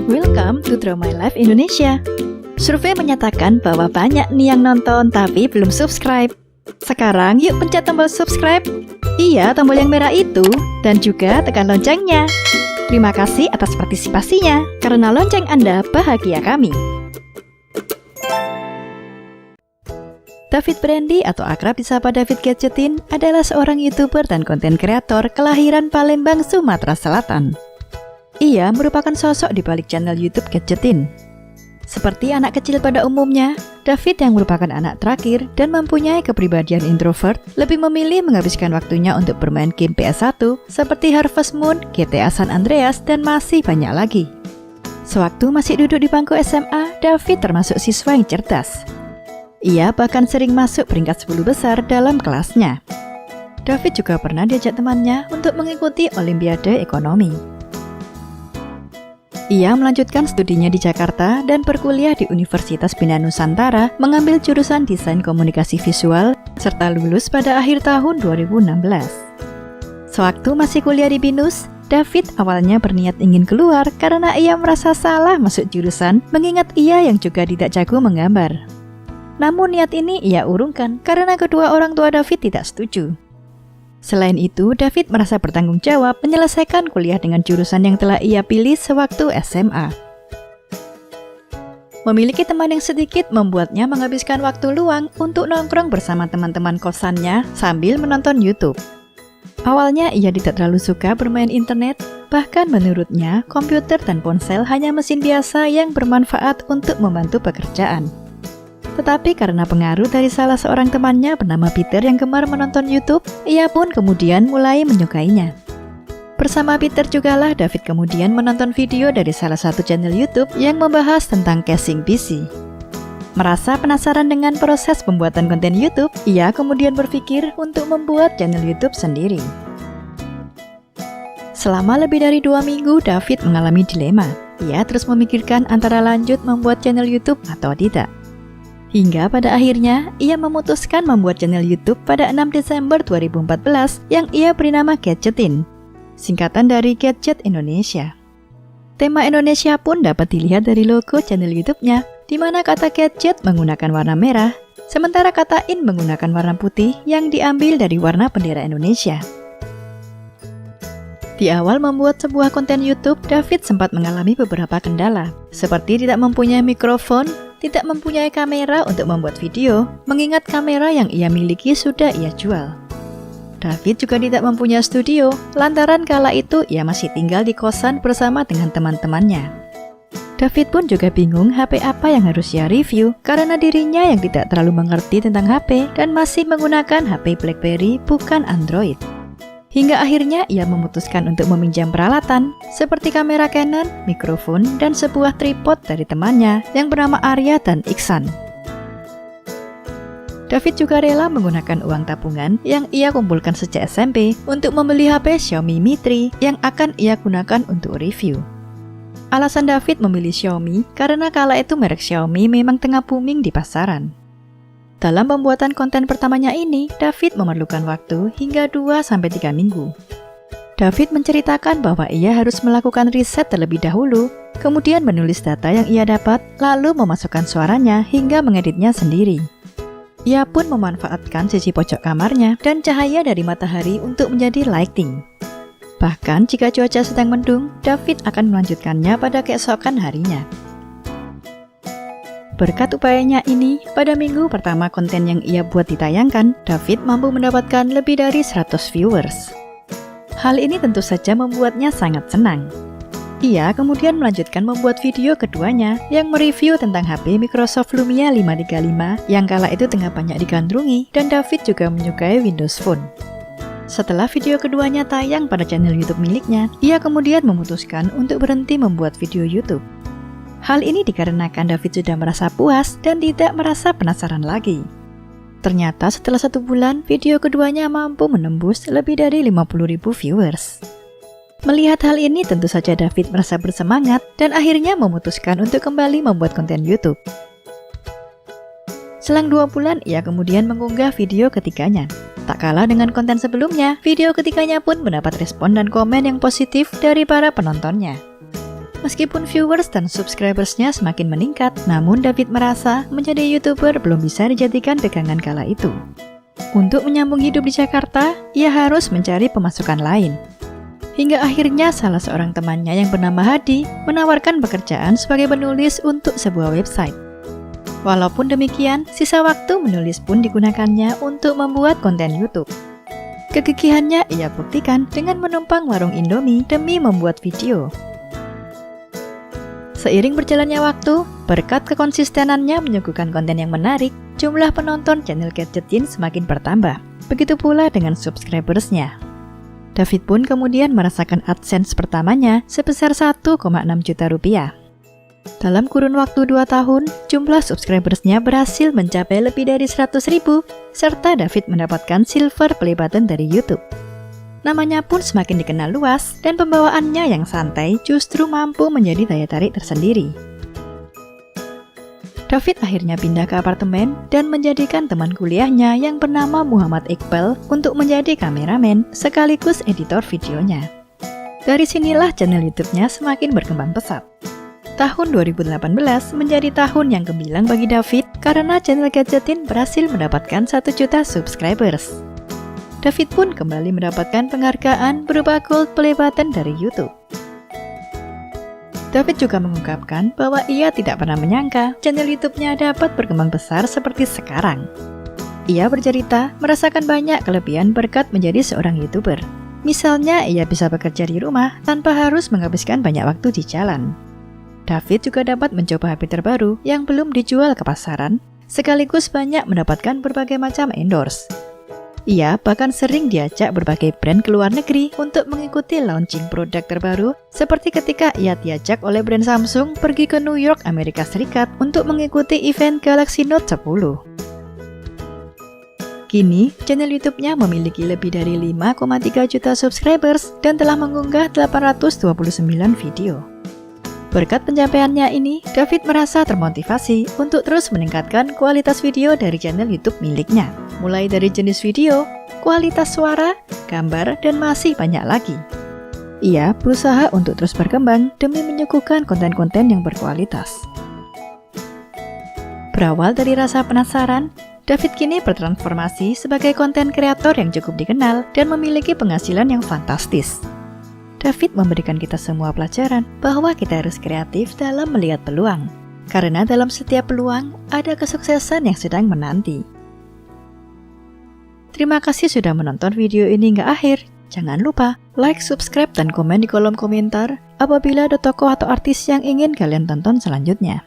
Welcome to Draw My Life Indonesia. Survei menyatakan bahwa banyak nih yang nonton tapi belum subscribe. Sekarang yuk pencet tombol subscribe. Iya, tombol yang merah itu. Dan juga tekan loncengnya. Terima kasih atas partisipasinya. Karena lonceng Anda bahagia kami. David Brandy atau akrab disapa David Gadgetin adalah seorang YouTuber dan konten kreator kelahiran Palembang, Sumatera Selatan. Ia merupakan sosok di balik channel YouTube Gadgetin. Seperti anak kecil pada umumnya, David yang merupakan anak terakhir dan mempunyai kepribadian introvert lebih memilih menghabiskan waktunya untuk bermain game PS1 seperti Harvest Moon, GTA San Andreas, dan masih banyak lagi. Sewaktu masih duduk di bangku SMA, David termasuk siswa yang cerdas. Ia bahkan sering masuk peringkat 10 besar dalam kelasnya. David juga pernah diajak temannya untuk mengikuti Olimpiade Ekonomi. Ia melanjutkan studinya di Jakarta dan berkuliah di Universitas Bina Nusantara mengambil jurusan Desain Komunikasi Visual serta lulus pada akhir tahun 2016. Sewaktu masih kuliah di BINUS, David awalnya berniat ingin keluar karena ia merasa salah masuk jurusan mengingat ia yang juga tidak jago menggambar. Namun niat ini ia urungkan karena kedua orang tua David tidak setuju. Selain itu, David merasa bertanggung jawab menyelesaikan kuliah dengan jurusan yang telah ia pilih sewaktu SMA. Memiliki teman yang sedikit membuatnya menghabiskan waktu luang untuk nongkrong bersama teman-teman kosannya sambil menonton YouTube. Awalnya ia tidak terlalu suka bermain internet, bahkan menurutnya komputer dan ponsel hanya mesin biasa yang bermanfaat untuk membantu pekerjaan. Tetapi karena pengaruh dari salah seorang temannya bernama Peter yang gemar menonton YouTube, ia pun kemudian mulai menyukainya. Bersama Peter jugalah David kemudian menonton video dari salah satu channel YouTube yang membahas tentang casing PC. Merasa penasaran dengan proses pembuatan konten YouTube, ia kemudian berpikir untuk membuat channel YouTube sendiri. Selama lebih dari 2 minggu, David mengalami dilema. Ia terus memikirkan antara lanjut membuat channel YouTube atau tidak. Hingga pada akhirnya, ia memutuskan membuat channel YouTube pada 6 Desember 2014 yang ia beri nama Gadgetin, singkatan dari Gadget Indonesia. Tema Indonesia pun dapat dilihat dari logo channel YouTube-nya, di mana kata gadget menggunakan warna merah, sementara kata in menggunakan warna putih yang diambil dari warna bendera Indonesia. Di awal membuat sebuah konten YouTube, David sempat mengalami beberapa kendala, seperti tidak mempunyai mikrofon, tidak mempunyai kamera untuk membuat video, mengingat kamera yang ia miliki sudah ia jual. David juga tidak mempunyai studio, lantaran kala itu ia masih tinggal di kosan bersama dengan teman-temannya. David pun juga bingung HP apa yang harus ia review, karena dirinya yang tidak terlalu mengerti tentang HP dan masih menggunakan HP BlackBerry bukan Android. Hingga akhirnya ia memutuskan untuk meminjam peralatan seperti kamera Canon, mikrofon, dan sebuah tripod dari temannya yang bernama Arya dan Iksan. David juga rela menggunakan uang tabungan yang ia kumpulkan sejak SMP untuk membeli HP Xiaomi Mi 3 yang akan ia gunakan untuk review. Alasan David memilih Xiaomi karena kala itu merek Xiaomi memang tengah booming di pasaran. Dalam pembuatan konten pertamanya ini, David memerlukan waktu hingga 2-3 minggu. David menceritakan bahwa ia harus melakukan riset terlebih dahulu, kemudian menulis data yang ia dapat, lalu memasukkan suaranya hingga mengeditnya sendiri. Ia pun memanfaatkan sisi pojok kamarnya dan cahaya dari matahari untuk menjadi lighting. Bahkan jika cuaca sedang mendung, David akan melanjutkannya pada keesokan harinya. Berkat upayanya ini, pada minggu pertama konten yang ia buat ditayangkan, David mampu mendapatkan lebih dari 100 viewers. Hal ini tentu saja membuatnya sangat senang. Ia kemudian melanjutkan membuat video keduanya yang mereview tentang HP Microsoft Lumia 535 yang kala itu tengah banyak digandrungi, dan David juga menyukai Windows Phone. Setelah video keduanya tayang pada channel YouTube miliknya, ia kemudian memutuskan untuk berhenti membuat video YouTube. Hal ini dikarenakan David sudah merasa puas dan tidak merasa penasaran lagi. Ternyata setelah 1 bulan, video keduanya mampu menembus lebih dari 50.000 viewers. Melihat hal ini tentu saja David merasa bersemangat dan akhirnya memutuskan untuk kembali membuat konten YouTube. Selang 2 bulan, ia kemudian mengunggah video ketiganya. Tak kalah dengan konten sebelumnya, video ketiganya pun mendapat respon dan komen yang positif dari para penontonnya. Meskipun viewers dan subscribersnya semakin meningkat, namun David merasa menjadi YouTuber belum bisa dijadikan pegangan kala itu. Untuk menyambung hidup di Jakarta, ia harus mencari pemasukan lain. Hingga akhirnya salah seorang temannya yang bernama Hadi menawarkan pekerjaan sebagai penulis untuk sebuah website. Walaupun demikian, sisa waktu menulis pun digunakannya untuk membuat konten YouTube. Kegigihannya ia buktikan dengan menumpang warung Indomie demi membuat video. Seiring berjalannya waktu, berkat kekonsistenannya menyuguhkan konten yang menarik, jumlah penonton channel Gadgetin semakin bertambah. Begitu pula dengan subscribersnya. David pun kemudian merasakan AdSense pertamanya sebesar 1,6 juta rupiah. Dalam kurun waktu 2 tahun, jumlah subscribersnya berhasil mencapai lebih dari 100.000, serta David mendapatkan silver play button dari YouTube. Namanya pun semakin dikenal luas, dan pembawaannya yang santai justru mampu menjadi daya tarik tersendiri. David akhirnya pindah ke apartemen dan menjadikan teman kuliahnya yang bernama Muhammad Iqbal untuk menjadi kameramen sekaligus editor videonya. Dari sinilah channel YouTube-nya semakin berkembang pesat. Tahun 2018 menjadi tahun yang gemilang bagi David karena channel Gadgetin berhasil mendapatkan 1 juta subscribers. David pun kembali mendapatkan penghargaan berupa gold play button dari YouTube. David juga mengungkapkan bahwa ia tidak pernah menyangka channel YouTube-nya dapat berkembang besar seperti sekarang. Ia bercerita merasakan banyak kelebihan berkat menjadi seorang YouTuber. Misalnya, ia bisa bekerja di rumah tanpa harus menghabiskan banyak waktu di jalan. David juga dapat mencoba HP terbaru yang belum dijual ke pasaran, sekaligus banyak mendapatkan berbagai macam endorse. Ia bahkan sering diajak berbagai brand ke luar negeri untuk mengikuti launching produk terbaru, seperti ketika ia diajak oleh brand Samsung pergi ke New York, Amerika Serikat untuk mengikuti event Galaxy Note 10. Kini, channel YouTube-nya memiliki lebih dari 5,3 juta subscribers dan telah mengunggah 829 video. Berkat pencapaiannya ini, David merasa termotivasi untuk terus meningkatkan kualitas video dari channel YouTube miliknya. Mulai dari jenis video, kualitas suara, gambar, dan masih banyak lagi. Ia berusaha untuk terus berkembang demi menyuguhkan konten-konten yang berkualitas. Berawal dari rasa penasaran, David kini bertransformasi sebagai konten kreator yang cukup dikenal dan memiliki penghasilan yang fantastis. David memberikan kita semua pelajaran bahwa kita harus kreatif dalam melihat peluang, karena dalam setiap peluang ada kesuksesan yang sedang menanti. Terima kasih sudah menonton video ini hingga akhir. Jangan lupa like, subscribe, dan komen di kolom komentar apabila ada tokoh atau artis yang ingin kalian tonton selanjutnya.